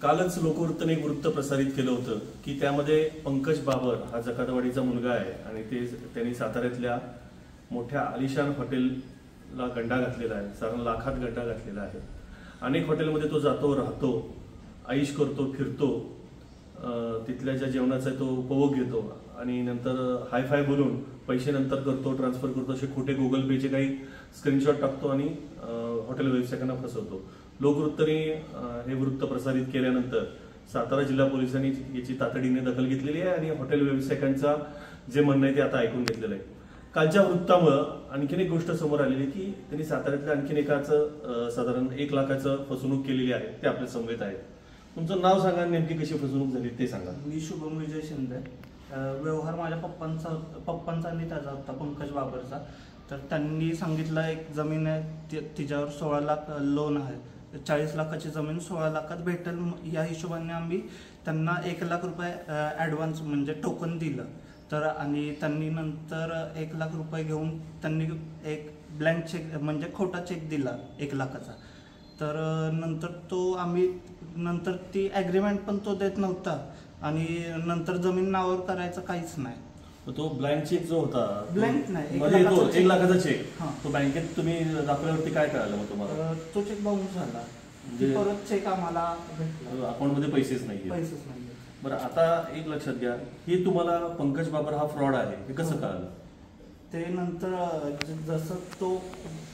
कालच लोकवृत्तने एक वृत्त प्रसारित केलं होतं की त्यामध्ये पंकज बाबर हा जकातवाडीचा मुलगा आहे आणि त्यांनी साताऱ्यातल्या मोठ्या आलिशान हॉटेलला गंडा घातलेला आहे, साधारण लाखात गंडा घातलेला आहे। अनेक हॉटेलमध्ये तो जातो, राहतो, आईश करतो, फिरतो, तिथल्या ज्या जेवणाचा तो उपभोग घेतो आणि नंतर हाय फाय बोलून पैसे नंतर करतो, ट्रान्सफर करतो, असे खोटे गुगल पेचे काही स्क्रीनशॉट टाकतो आणि हॉटेल व्यावसायिकांना फसवतो। लोकवृत्तने हे वृत्त प्रसारित केल्यानंतर सातारा जिल्हा पोलिसांनी याची तातडीने दखल घेतलेली आहे आणि हॉटेल व्यावसायिकांचा जे म्हणणं आहे ते आता ऐकून घेतलेलं आहे। कालच्या वृत्तामुळे आणखीन एक गोष्ट समोर आलेली आहे की त्यांनी साताऱ्यातल्या आणखीन एकाचं साधारण 1 लाखाचं फसवणूक केलेली आहे, ते आपल्या समवेत आहे। तुमचं नाव सांगा, नेमकी कशी फसवणूक झाली ते सांगा। मी शुभम विजय शिंदे। व्यवहार माझ्या पप्पांचा आणि त्याचा होता, पंकज बाबरचा। तर त्यांनी सांगितलं एक जमीन आहे तिच्यावर 16 लाख लोन आहे, 40 लाखाची जमीन 16 लाखात भेटेल, या हिशोबाने आम्ही त्यांना 1 लाख रुपये ॲडव्हान्स म्हणजे टोकन दिलं। तर आणि त्यांनी नंतर 1 लाख रुपये घेऊन त्यांनी एक ब्लँक चेक म्हणजे खोटा चेक दिला 1 लाखाचा। तर नंतर ती ॲग्रीमेंट पण तो देत नव्हता आणि नंतर जमीन नावावर करायचं काहीच नाही। तो ब्लँक चेक जो होता, ब्लँक नाही, 1 लाखाचा चेक, तो बँकेत तुम्ही दाखवल्यावरती काय कळालं मग तुम्हाला? तो चेक बाउन्स झाला, म्हणजे परत चेक आम्हाला भेटला, अकाउंटमध्ये पैसेच नाही। बरं, आता एक लक्षात घ्या, हे तुम्हाला पंकज बाबर हा फ्रॉड आहे हे कसं कळालं? ते नंतर जसं तो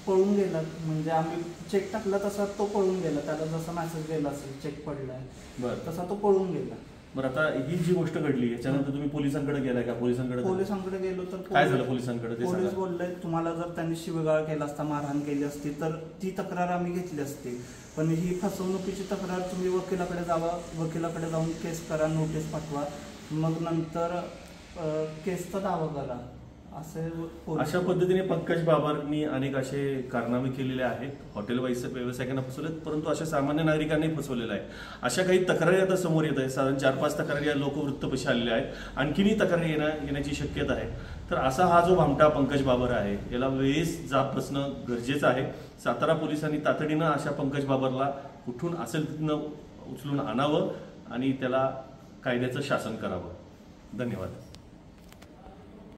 पळून गेला, म्हणजे आम्ही चेक टाकला तसा तो पळून गेला, त्याला जसा मेसेज गेला असेल चेक पडलाय, बरं तसा तो पळून गेला। बरं, आता ही जी गोष्ट घडली याच्यानंतर तुम्ही पोलिसांकडे गेलाय का? पोलिसांकडे गेलो तर काय झालं पोलिसांकडे? पोलीस बोलले तुम्हाला जर त्यांनी शिवीगाळ केला असता, मारहाण केली असती तर ती तक्रार आम्ही घेतली असती, पण ही फसवणुकीची तक्रार तुम्ही वकिलाकडे जावा, वकिलाकडे जाऊन केस करा, नोटीस पाठवा, मग नंतर केसचा दावा करा, अशा पद्धतीने पंकज बाबरनी अनेक असे कारनामे केलेले आहेत, हॉटेल व्यावसायिकांना फसवलेत, परंतु अशा सामान्य नागरिकांनी फसवलेलं आहे। अशा काही तक्रारी आता समोर येत आहेत, साधारण 4-5 तक्रारी या लोकवृत्तपशी आलेल्या आहेत, आणखीनही तक्रारी येण्याची शक्यता आहे। तर असा हा जो भामटा पंकज बाबर आहे याला वेळेस जाब बसणं गरजेचं आहे। सातारा पोलिसांनी तातडीनं अशा पंकज बाबरला कुठून असेल तिथनं उचलून आणावं आणि त्याला कायद्याचं शासन करावं। धन्यवाद।